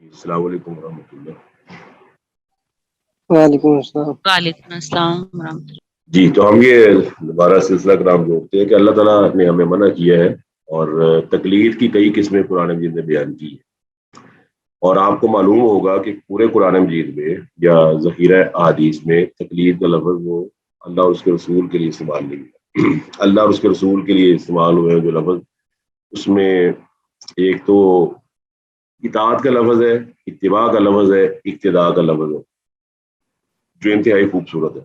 السلام علیکم ورحمۃ اللہ۔ وعلیکم السلام۔ وعلیکم السلام ورحمۃ اللہ۔ جی، تو ہم یہ دوبارہ سلسلہ کرام جوڑتے ہیں کہ اللہ تعالیٰ نے ہمیں منع کیا ہے اور تقلید کی کئی قسمیں قرآن مجید میں بیان کی ہے، اور آپ کو معلوم ہوگا کہ پورے قرآن مجید میں یا ذخیرہ احادیث میں تقلید کا لفظ وہ اللہ اور اس کے رسول کے لیے استعمال نہیں ہے۔ اللہ اور اس کے رسول کے لیے استعمال ہوئے جو لفظ، اس میں ایک تو اطاعت کا لفظ ہے، اتباع کا لفظ ہے، اقتداء کا لفظ ہے، جو انتہائی خوبصورت ہے۔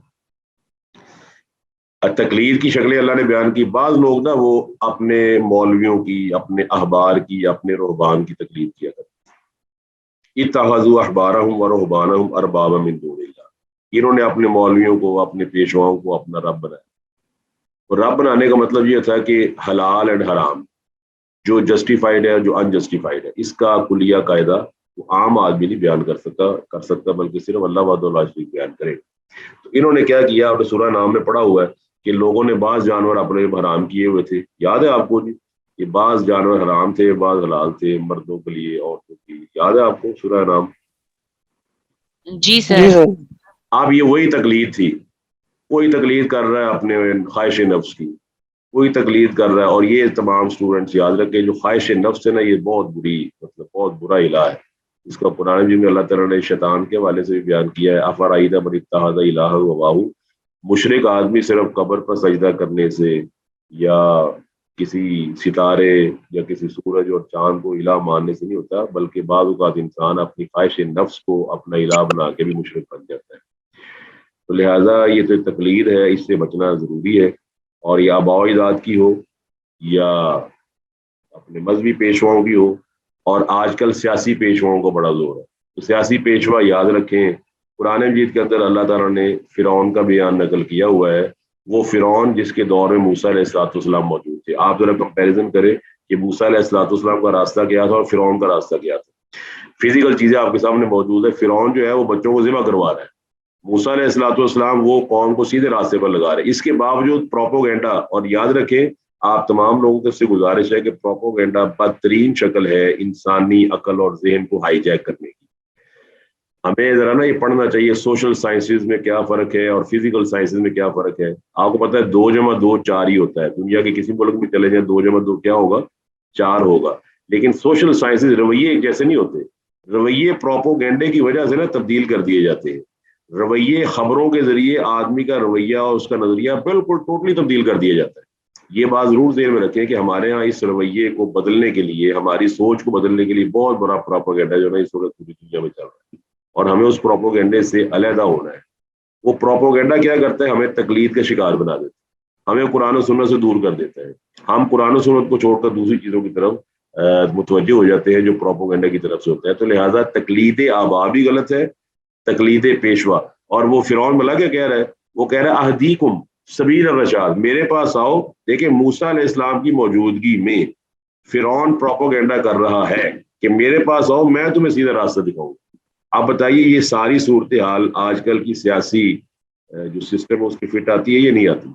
تقلید کی شکلیں اللہ نے بیان کی۔ بعض لوگ نا وہ اپنے مولویوں کی، اپنے احبار کی، اپنے رہبان کی تقلید کیا کرتے ہیں۔ اتخذوا احبارهم ورهبانهم اربابا من دون اللہ، انہوں نے اپنے مولویوں کو، اپنے پیشواؤں کو اپنا رب بنایا۔ اور رب بنانے کا مطلب یہ تھا کہ حلال اینڈ حرام، جو جسٹیفائڈ ہے جو انجسٹیفائڈ ہے، اس کا کلیہ قاعدہ وہ عام آدمی نہیں بیان کر سکتا بلکہ صرف اللہ وحدہ لا شریک بیان کرے گا۔ تو انہوں نے کیا کیا، اور سورہ نام میں پڑھا ہوا ہے کہ لوگوں نے بعض جانور اپنے حرام کیے ہوئے تھے، یاد ہے آپ کو جی؟ یہ بعض جانور حرام تھے، بعض حلال تھے، مردوں کے لیے، عورتوں کے لیے، یاد ہے آپ کو سورہ نام؟ جی سر۔ اب یہ وہی تقلید تھی، کوئی تقلید کر رہا ہے اپنے خواہش نفس کی، کوئی تقلید کر رہا ہے۔ اور یہ تمام اسٹوڈنٹس یاد رکھیں، جو خواہش نفس ہے نا، یہ بہت بری، مطلب بہت برا الہ ہے۔ اس کا قرآن مجید میں اللہ تعالیٰ نے شیطان کے حوالے سے بھی بیان کیا ہے، افرأیت من اتخذ الہہ ہواہ، مشرک آدمی صرف قبر پر سجدہ کرنے سے یا کسی ستارے یا کسی سورج اور چاند کو الہ ماننے سے نہیں ہوتا، بلکہ بعض اوقات انسان اپنی خواہش نفس کو اپنا الہ بنا کے بھی مشرک بن جاتا ہے۔ تو لہٰذا یہ جو تقلید ہے، اس سے بچنا ضروری ہے، اور یہ آباء و اجداد کی ہو یا اپنے مذہبی پیشواؤں کی ہو۔ اور آج کل سیاسی پیشواؤں کو بڑا زور ہے، تو سیاسی پیشوا یاد رکھیں، قرآن مجید کے اندر اللہ تعالیٰ نے فرعون کا بیان نقل کیا ہوا ہے، وہ فرعون جس کے دور میں موسیٰ علیہ السلام موجود تھے۔ آپ ذرا کمپیریزن کریں کہ موسیٰ علیہ السلام کا راستہ کیا تھا اور فرعون کا راستہ کیا تھا۔ فزیکل چیزیں آپ کے سامنے موجود ہے۔ فرعون جو ہے وہ بچوں کو ذبح کروا رہا ہے، موسیٰ علیہ السلام وہ قوم کو سیدھے راستے پر لگا رہے۔ اس کے باوجود پروپوگینڈا، اور یاد رکھیں آپ تمام لوگوں سے گزارش ہے کہ پروپوگینڈا بدترین شکل ہے انسانی عقل اور ذہن کو ہائی جیک کرنے کی۔ ہمیں ذرا نا یہ پڑھنا چاہیے سوشل سائنسز میں کیا فرق ہے اور فزیکل سائنسز میں کیا فرق ہے۔ آپ کو پتہ ہے 2+2 4 ہی ہوتا ہے، دنیا کے کسی ملک میں چلے جائیں 2+2 کیا ہوگا؟ 4 ہوگا۔ لیکن سوشل سائنسز رویے ایک جیسے نہیں ہوتے، رویے پروپوگینڈے کی وجہ سے نا تبدیل کر دیے جاتے ہیں۔ رویے خبروں کے ذریعے آدمی کا رویہ اور اس کا نظریہ بالکل ٹوٹلی تبدیل کر دیا جاتا ہے۔ یہ بات ضرور ذہن میں رکھیں کہ ہمارے ہاں اس رویے کو بدلنے کے لیے، ہماری سوچ کو بدلنے کے لیے بہت بڑا پروپیگنڈا جو ہے اس وقت پوری دنیا میں چل رہا ہے، اور ہمیں اس پروپیگنڈے سے علیحدہ ہونا ہے۔ وہ پروپیگنڈا کیا کرتا ہے؟ ہمیں تقلید کا شکار بنا دیتا ہے، ہمیں قرآن و سنت سے دور کر دیتا ہے۔ ہم قرآن و سنت کو چھوڑ کر دوسری چیزوں کی طرف متوجہ ہو جاتے ہیں جو پروپیگنڈا کی طرف سے ہوتا ہے۔ تو لہٰذا تقلید آبا بھی غلط ہے، تقلید پیشوا۔ اور وہ فرعون ملا کیا کہہ رہا ہے؟ وہ کہہ رہا ہے اہدیکم سبیل الرشاد، میرے پاس آؤ۔ دیکھیں موسیٰ علیہ السلام کی موجودگی میں فرعون پروپیگنڈا کر رہا ہے کہ میرے پاس آؤ، میں تمہیں سیدھا راستہ دکھاؤں۔ آپ بتائیے یہ ساری صورتحال آج کل کی سیاسی جو سسٹم ہے اس کی فٹ آتی ہے یا نہیں آتی؟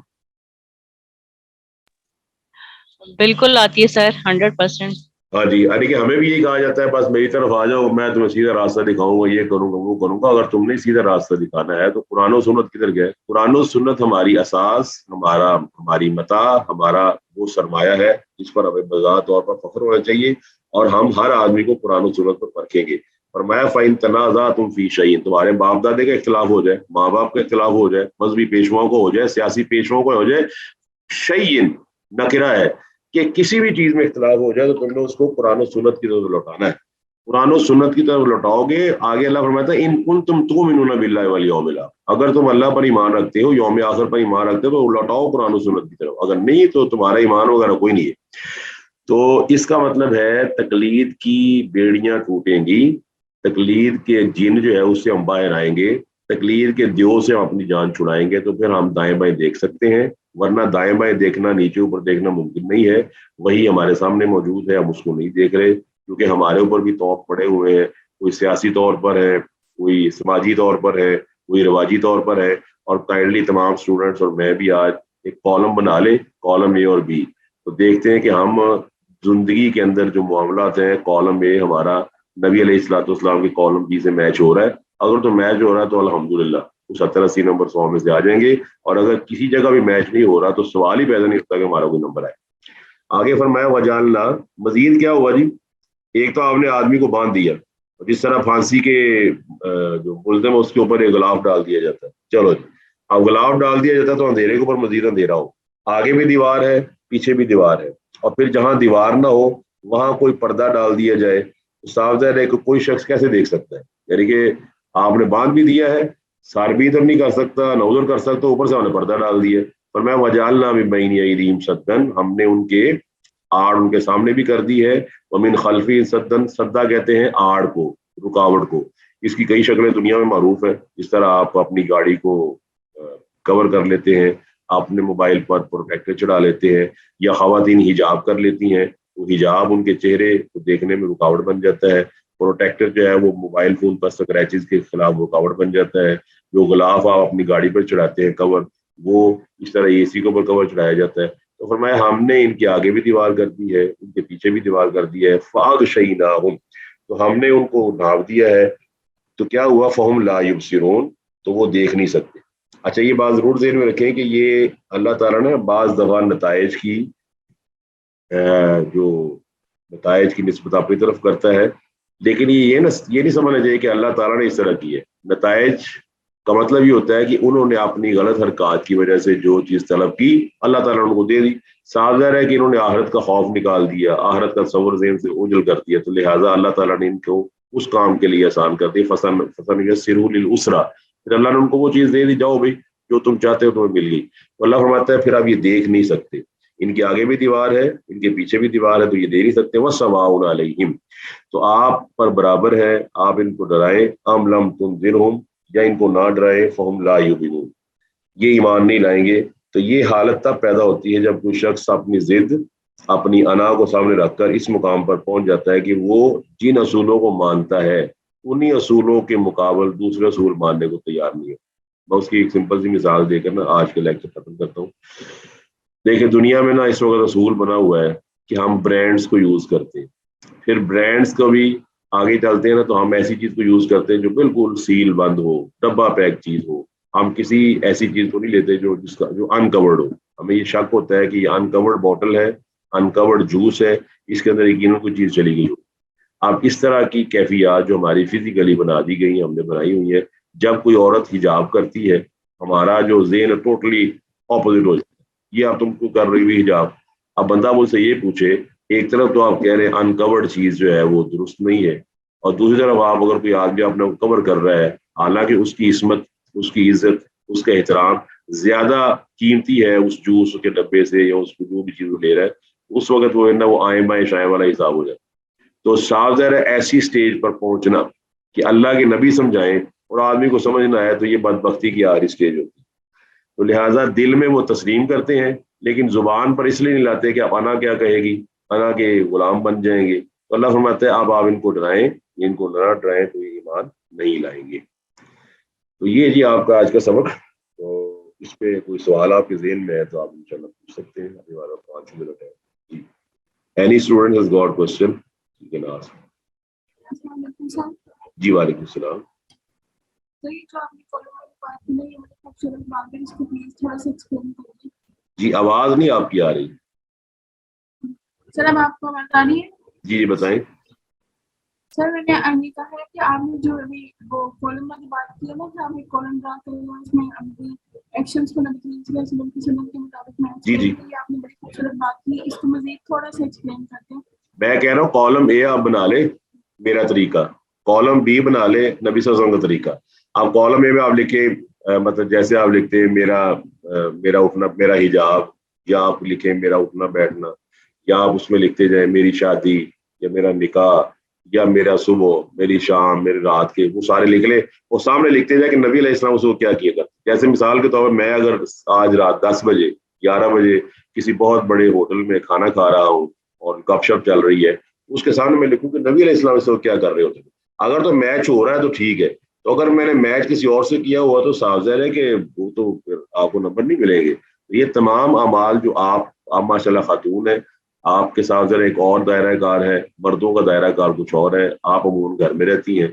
بالکل آتی ہے سر، 100%۔ ہاں جی، یعنی کہ ہمیں بھی یہی کہا جاتا ہے بس میری طرف آ جاؤ، میں تمہیں سیدھا راستہ دکھاؤں گا، یہ کروں گا وہ کروں گا۔ اگر تم نے سیدھا راستہ دکھانا ہے تو قرآن و سنت کدھر گئے؟ قرآن و سنت ہماری اساس، ہماری متاع، ہمارا وہ سرمایہ ہے جس پر ہمیں بذات طور پر فخر ہونا چاہیے، اور ہم ہر آدمی کو قرآن و سنت پر پرکھیں گے۔ فرمایا فَإِن تَنَازَعْتُمْ فِي شَيْءٍ، تمہارے باپ دادے کا اختلاف ہو جائے، ماں باپ کا اختلاف ہو جائے، مذہبی پیشواؤں کو ہو جائے، سیاسی پیشواؤں کو ہو جائے، شَيْءٍ نکرہ ہے کہ کسی بھی چیز میں اختلاف ہو جائے تو تم نے اس کو قرآن و سنت کی طرف لوٹانا ہے۔ قرآن و سنت کی طرف لوٹاؤ گے، آگے اللہ فرماتا ہے ان کنتم تؤمنون باللہ والیوم الاخر، اگر تم اللہ پر ایمان رکھتے ہو، یوم آخر پر ایمان رکھتے ہو تو لوٹاؤ قرآن و سنت کی طرف، اگر نہیں تو تمہارا ایمان وغیرہ کوئی نہیں ہے۔ تو اس کا مطلب ہے تقلید کی بیڑیاں ٹوٹیں گی، تقلید کے جن جو ہے اس سے ہم باہر آئیں گے، تقلید کے دیو سے ہم اپنی جان چھڑائیں گے، تو پھر ہم دائیں بائیں دیکھ سکتے ہیں، ورنہ دائیں بائیں دیکھنا، نیچے اوپر دیکھنا ممکن نہیں ہے۔ وہی ہمارے سامنے موجود ہے، ہم اس کو نہیں دیکھ رہے کیونکہ ہمارے اوپر بھی طوق پڑے ہوئے ہیں، کوئی سیاسی طور پر ہے، کوئی سماجی طور پر ہے، کوئی رواجی طور پر ہے۔ اور کائنڈلی تمام اسٹوڈنٹس اور میں بھی آج ایک کالم بنا لیں، کالم اے اور بی، تو دیکھتے ہیں کہ ہم زندگی کے اندر جو معاملات ہیں، کالم اے ہمارا نبی علیہ الصلوۃ والسلام کے کالم بی سے میچ ہو رہا ہے. اگر تو میچ ہو رہا ہے تو الحمدللہ وہ 70-80 نمبر 100 میں سے آ جائیں گے, اور اگر کسی جگہ بھی میچ نہیں ہو رہا تو سوال ہی پیدا نہیں ہوتا کہ ہمارا کوئی نمبر آئے. آگے فرمایا وجعلنا, مزید کیا ہوا جی؟ ایک تو آپ نے آدمی کو باندھ دیا, جس طرح پھانسی کے جو ملزم ہے اس کے اوپر ایک غلاف ڈال دیا جاتا ہے. چلو جی, اب غلاف ڈال دیا جاتا ہے تو اندھیرے کے اوپر مزید اندھیرا ہو, آگے بھی دیوار ہے پیچھے بھی دیوار ہے, اور پھر جہاں دیوار نہ ہو وہاں کوئی پردہ ڈال دیا جائے, صاف ظاہر ہے کہ کوئی شخص کیسے دیکھ سکتا ہے؟ یعنی کہ آپ نے باندھ بھی دیا ہے, سار بھی ادھر نہیں کر سکتا نہ ادھر کر سکتا, اوپر سے ہم نے پردہ ڈال دیا. پر میں وجعلنا من بین ایدیہم سدًا, ہم نے ان کے آڑ ان کے سامنے بھی کر دی ہے, ومن خلفہم سدًا, سدا کہتے ہیں آڑ کو, رکاوٹ کو. اس کی کئی شکلیں دنیا میں معروف ہے, جس طرح آپ اپنی گاڑی کو کور کر لیتے ہیں, آپ اپنے موبائل پر پروٹیکٹر چڑھا لیتے ہیں, یا خواتین حجاب کر لیتی ہیں, تو حجاب ان کے چہرے کو دیکھنے میں رکاوٹ بن جاتا ہے. پروٹیکٹر جو ہے وہ موبائل فون پر اسکریچز کے خلاف رکاوٹ بن جاتا ہے. جو غلاف آپ اپنی گاڑی پر چڑھاتے ہیں کور, وہ اس طرح اے سی کے اوپر کور چڑھایا جاتا ہے. تو فرمایا ہم نے ان کے آگے بھی دیوار کر دی ہے, ان کے پیچھے بھی دیوار کر دی ہے. فاغشیناہم, تو ہم نے ان کو ڈھانپ دیا ہے. تو کیا ہوا؟ فہم لا یبصرون, تو وہ دیکھ نہیں سکتے. اچھا یہ بات ضرور ذہن میں رکھیں کہ یہ اللہ تعالیٰ نے بعض دفعہ نتائج کی جو نتائج کی نسبت اپنی طرف کرتا ہے, لیکن یہ نہیں سمجھنا چاہیے کہ اللہ تعالیٰ نے اس طرح کی ہے. نتائج کا مطلب یہ ہوتا ہے کہ انہوں نے اپنی غلط حرکات کی وجہ سے جو چیز طلب کی اللہ تعالیٰ نے ان کو دے دی. صاف ظاہر ہے کہ انہوں نے آخرت کا خوف نکال دیا, آخرت کا تصور ذہن سے اوجھل کر دیا, تو لہٰذا اللہ تعالیٰ نے ان کو اس کام کے لیے آسان کر دی. فسن یسرہ للعسریٰ, پھر اللہ نے ان کو وہ چیز دے دی, جاؤ بھائی جو تم چاہتے ہو تمہیں مل گئی. تو اللہ فرماتا ہے پھر آپ یہ دیکھ نہیں سکتے, ان کے آگے بھی دیوار ہے ان کے پیچھے بھی دیوار ہے, تو یہ دے نہیں سکتے. وَسَوَاءٌ عَلَيْهِمْ, تو آپ پر برابر ہے, آپ ان کو ڈرائیں, ام لم تنذرہم, یا ان کو نہ ڈرائیں, فہم لا یؤمنون, یہ ایمان نہیں لائیں گے. تو یہ حالت تب پیدا ہوتی ہے جب کوئی شخص اپنی ضد اپنی انا کو سامنے رکھ کر اس مقام پر پہنچ جاتا ہے کہ وہ جن اصولوں کو مانتا ہے انہی اصولوں کے مقابل دوسرے اصول ماننے کو تیار نہیں ہے. میں اس کی ایک سمپل سی مثال دے کر نا آج کے لیکچر ختم کرتا ہوں. دیکھیں دنیا میں نا اس وقت اصول بنا ہوا ہے کہ ہم برانڈس کو یوز کرتے ہیں, پھر برانڈس کو بھی آگے چلتے ہیں نا تو ہم ایسی چیز کو یوز کرتے ہیں جو بالکل سیل بند ہو, ڈبہ پیک چیز ہو. ہم کسی ایسی چیز کو نہیں لیتے جو انکورڈ ہو. ہمیں یہ شک ہوتا ہے کہ یہ انکورڈ بوٹل ہے, انکورڈ جوس ہے, اس کے اندر یقیناً کوئی چیز چلی گئی ہو. اب اس طرح کی کیفیات جو ہماری فزیکلی بنا دی گئی ہیں, ہم نے بنائی ہوئی ہے, جب کوئی عورت حجاب کرتی ہے ہمارا جو ذہن ٹوٹلی اپوزٹ ہو جاتا ہے. یہ آپ تم کو کر رہی ہوئی حجاب. اب بندہ مجھ سے یہ پوچھے, ایک طرف تو آپ کہہ رہے ہیں انکورڈ چیز جو ہے وہ درست نہیں ہے, اور دوسری طرف آپ اگر کوئی آدمی اپنے کو کور کر رہا ہے, حالانکہ اس کی عصمت, اس کی عزت, اس کا احترام زیادہ قیمتی ہے اس جوس کے ڈبے سے یا اس کو جو بھی چیز وہ لے رہا ہے, اس وقت وہ ہے نا وہ آئیں بائیں شائیں والا حساب ہو جاتا ہے. تو صاف ظاہر ہے ایسی سٹیج پر پہنچنا کہ اللہ کے نبی سمجھائیں اور آدمی کو سمجھ نہ آئے تو یہ بدبختی کی آخری سٹیج ہوتی ہے. تو لہٰذا دل میں وہ تسلیم کرتے ہیں لیکن زبان پر اس لیے نہیں لاتے کہ اب انا کیا کہے گی, انا کے غلام بن جائیں گے. تو اللہ فرماتے ہیں اب آپ ان کو ڈرائیں, ان کو نہ ڈرائیں تو یہ ایمان نہیں لائیں گے. تو یہ جی آپ کا آج کا سبق. تو اس پہ کوئی سوال آپ کے ذہن میں ہے تو آپ انشاءاللہ پوچھ سکتے ہیں. ابھی ہمارا 5 منٹ ہے. جی, any student has got question you can ask. جی وعلیکم السلام. جی آواز نہیں آپ کی آ رہی. سر اب آپ کو بتا رہی ہے. جی بتائیں. سر میں نے یہ کہا ہے کہ آپ نے جو ابھی وہ کالم والی بات کی ہے نا کہ آپ نے کالم ڈرا کر اس میں ابھی ایکشنز کو نبی صلی اللہ علیہ وسلم کے مطابق میچ جی جی آپ نے بڑی خوبصورت بات کی, اس کو مزید تھوڑا سا ایکسپلین کرتے ہیں. میں کہہ رہا ہوں کالم اے آپ بنا لیں میرا طریقہ, کالم بی بنا لیں نبی صلی اللہ علیہ وسلم کا طریقہ. آپ کالم اے میں آپ لکھیں مطلب جیسے آپ لکھتے ہیں میرا اٹھنا میرا حجاب, یا آپ لکھیں میرا اٹھنا بیٹھنا, یا آپ اس میں لکھتے جائیں میری شادی یا میرا نکاح یا میرا صبح میری شام میری رات کے, وہ سارے لکھ لیں اور سامنے لکھتے جائیں کہ نبی علیہ السلام اس کو کیا کیا کرتے. جیسے مثال کے طور پر میں اگر آج رات 10 بجے 11 بجے کسی بہت بڑے ہوٹل میں کھانا کھا رہا ہوں اور گپ شپ چل رہی ہے, اس کے سامنے میں لکھوں کہ نبی علیہ السلام اس کو کیا کر رہے ہوتے ہیں. اگر تو میچ ہو رہا ہے تو ٹھیک ہے, تو اگر میں نے میچ کسی اور سے کیا ہوا تو صاف ظاہر ہے کہ وہ تو پھر آپ کو نمبر نہیں ملیں گے. یہ تمام اعمال جو آپ ماشاء اللہ خاتون ہیں, آپ کے ساتھ ذرا ایک اور دائرہ کار ہے, مردوں کا دائرہ کار کچھ اور ہے. آپ عموماً گھر میں رہتی ہیں,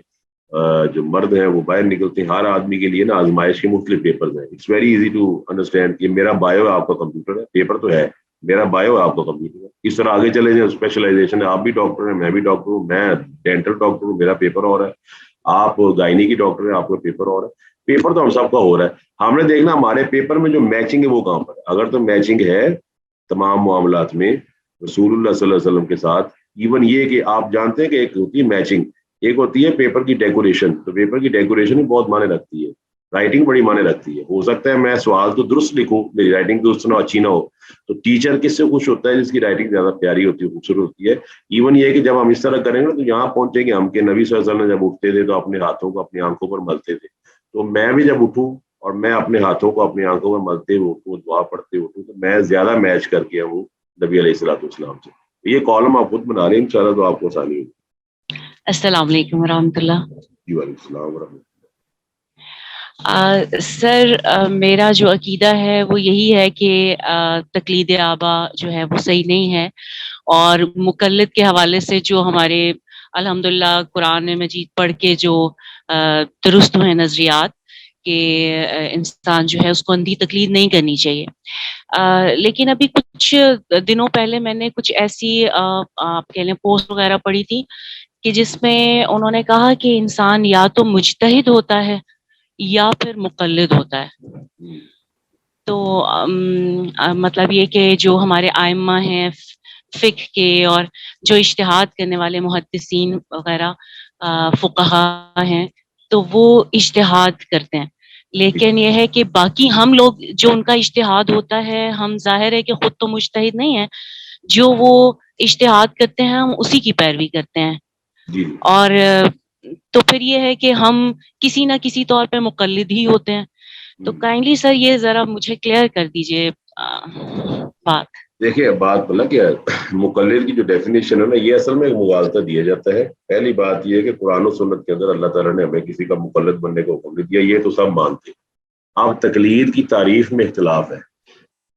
جو مرد ہیں وہ باہر نکلتے ہیں. ہر آدمی کے لیے نا آزمائش کے مختلف پیپرز ہیں. It's very easy to understand کہ میرا بایو آپ کا کمپیوٹر ہے, پیپر تو ہے, میرا بایو آپ کا کمپیوٹر ہے. اس طرح آگے چلے جائیں, اسپیشلائزیشن ہے, آپ بھی ڈاکٹر ہیں, میں بھی ڈاکٹر ہوں, میں ڈینٹل ڈاکٹر ہوں, میرا پیپر اور ہے. آپ گائنی کی ڈاکٹر ہیں, آپ کا پیپر اور ہے. پیپر تو ہم سب کا ہو رہا ہے. ہم نے دیکھنا ہمارے پیپر میں جو میچنگ ہے وہ کہاں پر ہے. اگر تو میچنگ ہے تمام معاملات میں رسول اللہ صلی اللہ علیہ وسلم کے ساتھ, ایون یہ کہ آپ جانتے ہیں کہ ایک ہوتی ہے میچنگ, ایک ہوتی ہے پیپر کی ڈیکوریشن. تو پیپر کی ڈیکوریشن بھی بہت معنی رکھتی ہے, رائٹنگ بڑی معنی رکھتی ہے. ہو سکتا ہے میں سوال تو درست لکھوں, میری رائٹنگ درست نہ اچھی نہ ہو, تو ٹیچر کس سے خوش ہوتا ہے؟ جس کی رائٹنگ زیادہ پیاری ہوتی ہے, خوبصورت ہوتی ہے. ایون یہ کہ جب ہم اس طرح کریں گے تو یہاں پہنچیں گے ہم کہ نبی صلی اللہ علیہ وسلم جب اٹھتے تھے تو اپنے ہاتھوں کو اپنی آنکھوں پر ملتے تھے. تو میں بھی جب اٹھوں اور میں اپنے ہاتھوں کو اپنی آنکھوں پر ملتے ہوئے اٹھوں, دعا پڑھتے اٹھوں, تو میں زیادہ میچ کر کے ہوں نبی علیہ الصلوۃ والسلام سے. یہ کالم آپ خود بنا رہے ہیں, انشاءاللہ تو آپ کو آسانی ہوگی. السلام علیکم ورحمۃ اللہ. جی وعلیکم السلام ورحمۃ سر میرا جو عقیدہ ہے وہ یہی ہے کہ تقلید آبا جو ہے وہ صحیح نہیں ہے, اور مقلد کے حوالے سے جو ہمارے الحمدللہ قرآن مجید پڑھ کے جو درست ہوئے نظریات کہ انسان جو ہے اس کو اندھی تقلید نہیں کرنی چاہیے. لیکن ابھی کچھ دنوں پہلے میں نے کچھ ایسی آپ کہہ لیں پوسٹ وغیرہ پڑھی تھی کہ جس میں انہوں نے کہا کہ انسان یا تو مجتہد ہوتا ہے یا پھر مقلد ہوتا ہے. اللہ. تو مطلب یہ کہ جو ہمارے ائمہ ہیں فقہ کے اور جو اجتہاد کرنے والے محدثین وغیرہ فقہا ہیں, تو وہ اجتہاد کرتے ہیں. لیکن یہ ہے کہ باقی ہم لوگ جو ان کا اجتہاد ہوتا ہے, ہم ظاہر ہے کہ خود تو مجتہد نہیں ہیں, جو وہ اجتہاد کرتے ہیں ہم اسی کی پیروی کرتے ہیں. جی اور تو پھر یہ ہے کہ ہم کسی نہ کسی طور پہ مقلد ہی ہوتے ہیں. تو کائنڈلی سر یہ ذرا مجھے کلیئر کر دیجئے بات. دیکھیے بات بلا کہ مقلد کی جو ڈیفینیشن ہے نا, یہ اصل میں ایک مغالطہ دیا جاتا ہے. پہلی بات یہ ہے کہ قرآن و سنت کے اندر اللہ تعالیٰ نے ہمیں کسی کا مقلد بننے کا حکم نہیں دیا, یہ تو سب مانتے. اب تقلید کی تعریف میں اختلاف ہے.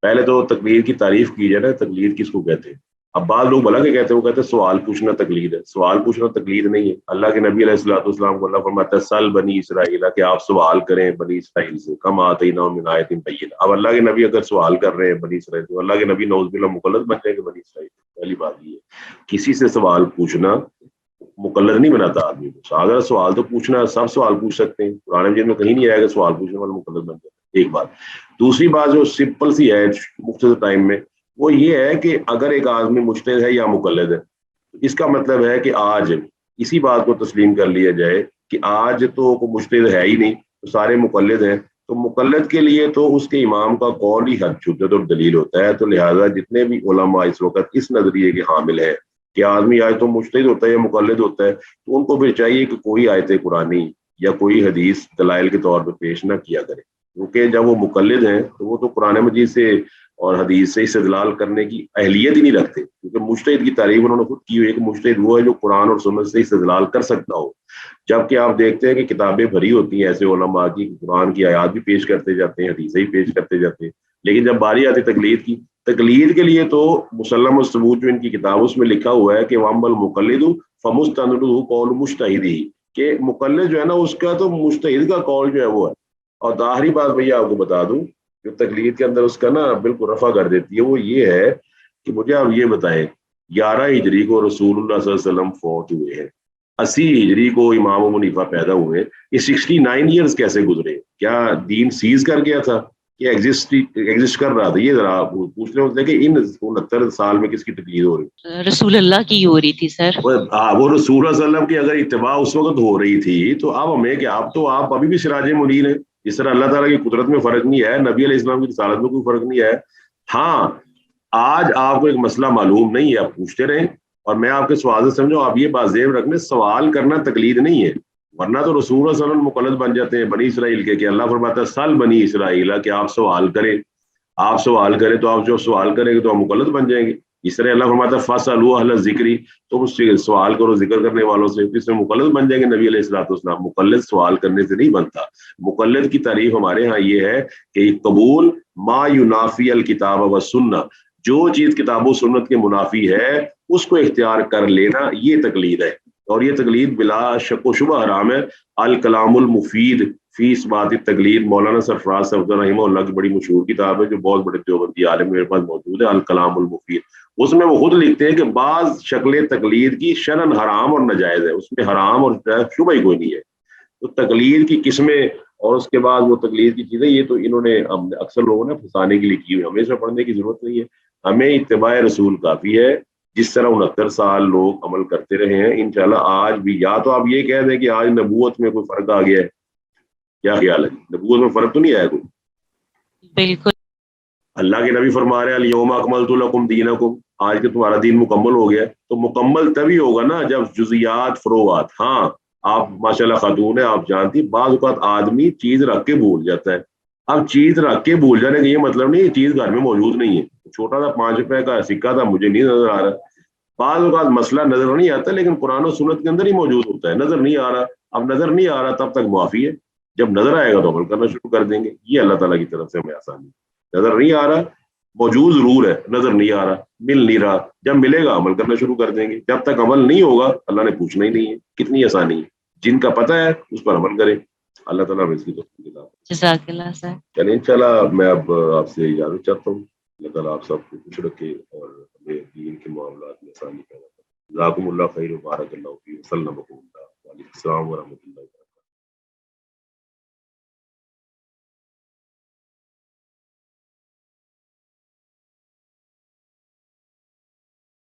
پہلے تو تقلید کی تعریف کی جائے نا, تقلید کس کو کہتے ہیں؟ اب بعض لوگ بھلا کہ کہتے ہیں, وہ کہتے ہیں سوال پوچھنا تقلید ہے. سوال پوچھنا تقلید نہیں ہے. اللہ کے نبی علیہ الصلوۃ والسلام کو اللہ فرماتا ہے سل بنی اسرائیل, کہ آپ سوال کریں بنی اسرائیل سے, کم آتیناہم من آیۃ بینہ. اب اللہ کے نبی اگر سوال کر رہے ہیں بنی اسرائیل, تو اللہ کے نبی نعوذ باللہ مقلد بن جائیں گے بنی اسرائیل؟ پہلی بات یہ ہے, کسی سے سوال پوچھنا مقلد نہیں بناتا آدمی کو. اگر سوال تو پوچھنا, سب سوال پوچھ سکتے ہیں, قرآن مجید میں کہیں نہیں آیا کہ سوال پوچھنے والا مقلد بن جائے. ایک بات. دوسری بات جو سمپل سی ہے مختصر ٹائم میں, وہ یہ ہے کہ اگر ایک آدمی مجتہد ہے یا مقلد ہے, اس کا مطلب ہے کہ آج اسی بات کو تسلیم کر لیا جائے کہ آج تو کوئی مجتہد ہے ہی نہیں, تو سارے مقلد ہیں. تو مقلد کے لیے تو اس کے امام کا قول ہی حد حجت اور دلیل ہوتا ہے. تو لہٰذا جتنے بھی علماء اس وقت اس نظریے کے حامل ہیں کہ آدمی آج تو مجتہد ہوتا ہے یا مقلد ہوتا ہے, تو ان کو پھر چاہیے کہ کوئی آیت قرآنی یا کوئی حدیث دلائل کے طور پہ پیش نہ کیا کرے, کیونکہ جب وہ مقلد ہیں تو وہ تو قرآن مجید سے اور حدیث سے استدلال کرنے کی اہلیت ہی نہیں رکھتے. کیونکہ مجتہد کی تعریف انہوں نے خود کی ہوئی ہے کہ مجتہد وہ ہے جو قرآن اور سنت سے استدلال کر سکتا ہو. جبکہ آپ دیکھتے ہیں کہ کتابیں بھری ہوتی ہیں ایسے علماء کی, قرآن کی آیات بھی پیش کرتے جاتے ہیں, حدیثیں بھی پیش کرتے جاتے ہیں, لیکن جب باری آتی تقلید کی, تقلید کے لیے تو مسلم الثبوت جو ان کی کتاب اس میں لکھا ہوا ہے کہ وَأَمَّا الْمُقَلِّدُ فَمُسْتَنْدُهُ قَوْلُ مُجْتَہِدِهِ, کہ مقلد جو ہے نا اس کا تو مجتہد کا قول جو ہے وہ ہے. اور آخری بات بھیا آپ کو بتا دوں جو تقلید کے اندر اس کا نا بالکل رفع کر دیتی ہے, وہ یہ ہے کہ مجھے آپ یہ بتائیں 11 ہجری کو رسول اللہ صلی اللہ علیہ وسلم فوت ہوئے ہیں, 80 ہجری کو امام ابو حنیفہ پیدا ہوئے, یہ 69 ایئرز کیسے گزرے؟ کیا دین سیز کر گیا تھا کہ ایگزسٹ کر رہا تھا؟ یہ ذرا پوچھ رہے ہوتے کہ ان 69 سال میں کس کی تقلید ہو رہی؟ رسول اللہ کی ہو رہی تھی سر. وہ رسول اللہ صلی اللہ علیہ وسلم کی اگر اتباع اس وقت ہو رہی تھی تو اب ہمیں کہ آپ ابھی بھی سراج منیر ہیں. اس طرح اللہ تعالیٰ کی قدرت میں فرق نہیں ہے, نبی علیہ السلام کی رسالت میں کوئی فرق نہیں ہے. ہاں آج آپ کو ایک مسئلہ معلوم نہیں ہے, آپ پوچھتے رہیں, اور میں آپ کے سوال سے سمجھو, آپ یہ بات ذہن رکھنے سوال کرنا تقلید نہیں ہے, ورنہ تو رسول اللہ صلی اللہ علیہ وسلم مقلد بن جاتے ہیں بنی اسرائیل کے, کہ اللہ فرماتا ہے سل بنی اسرائیل, کہ آپ سوال کریں تو آپ جو سوال کریں گے تو آپ مقلد بن جائیں گے. اس طرح اللہ فرماتا ہے فاسألوا اہل الذکر, تم اس سے سوال کرو ذکر کرنے والوں سے, اس میں مقلد بن جائیں گے. نبی علیہ الصلوۃ والسلام مقلد سوال کرنے سے نہیں بنتا. مقلد کی تعریف ہمارے ہاں یہ ہے کہ قبول ما ینافی الکتاب والسنہ, جو چیز کتاب و سنت کے منافی ہے اس کو اختیار کر لینا یہ تقلید ہے، اور یہ تقلید بلا شک و شبہ حرام ہے۔ الکلام المفید فی اثبات التقلید، مولانا سرفراز صاحب رحمہ اللہ کی بڑی مشہور کتاب ہے جو بہت بڑے دیوبندی عالم میرے پاس موجود ہے، الکلام المفید۔ اس میں وہ خود لکھتے ہیں کہ بعض شکل تقلید کی شرعاً حرام اور ناجائز ہے، اس میں حرام اور شبہ ہی کوئی نہیں ہے۔ تو تقلید کی قسمیں اور اس کے بعد وہ تقلید کی چیزیں یہ تو انہوں نے اکثر لوگوں نے پھنسانے کے لیے کی ہوئی، ہمیں اس میں پڑھنے کی ضرورت نہیں ہے، ہمیں اتباع رسول کافی ہے۔ جس طرح 69 سال لوگ عمل کرتے رہے ہیں، انشاءاللہ آج بھی، یا تو آپ یہ کہہ دیں کہ آج نبوت میں کوئی فرق آ گیا ہے، کیا خیال ہے؟ نبوت میں فرق تو نہیں آیا کوئی؟ بالکل اللہ کے نبی فرما رہے ہیں الیوم اکملت لکم دینکم، آج کے تمہارا دین مکمل ہو گیا ہے۔ تو مکمل تبھی ہوگا نا جب جزیات فروعات، ہاں آپ ماشاءاللہ خاتون ہے، آپ جانتی بعض اوقات آدمی چیز رکھ کے بھول جاتا ہے۔ اب چیز رکھ کے بھول جانے کا یہ مطلب نہیں یہ چیز گھر میں موجود نہیں ہے، چھوٹا سا 5 روپے کا سکہ تھا مجھے نہیں نظر آ رہا، بعض اوقات مسئلہ نظر نہیں آتا لیکن قرآن و سنت کے اندر ہی موجود ہوتا ہے، نظر نہیں آ رہا، اب نظر نہیں آ رہا تب تک معافی ہے، جب نظر آئے گا تو عمل کرنا شروع کر دیں گے، یہ اللہ تعالیٰ کی طرف سے ہمیں آسانی ہے۔ نظر نہیں آ رہا، موجود ضرور ہے، نظر نہیں آ رہا، مل نہیں رہا، جب ملے گا عمل کرنا شروع کر دیں گے، جب تک عمل نہیں ہوگا اللہ نے پوچھنا ہی نہیں ہے۔ کتنی آسانی ہے، جن کا پتہ ہے اس پر عمل کرے، اللہ تعالیٰ ہمیں اس کی توفیق عطا فرمائے۔ جزاک اللہ سر۔ چلیں انشاءاللہ میں اب آپ سے اجازت چاہتا ہوں، اللہ تعالیٰ آپ سب کو خوش رکھے اور ہمیں دین کے معاملات میں آسانی پیدا کرے۔ جزاکم اللہ خیر و بارک اللہ فیکم، وسلم اللہ، وعلیکم السلام ورحمۃ اللہ۔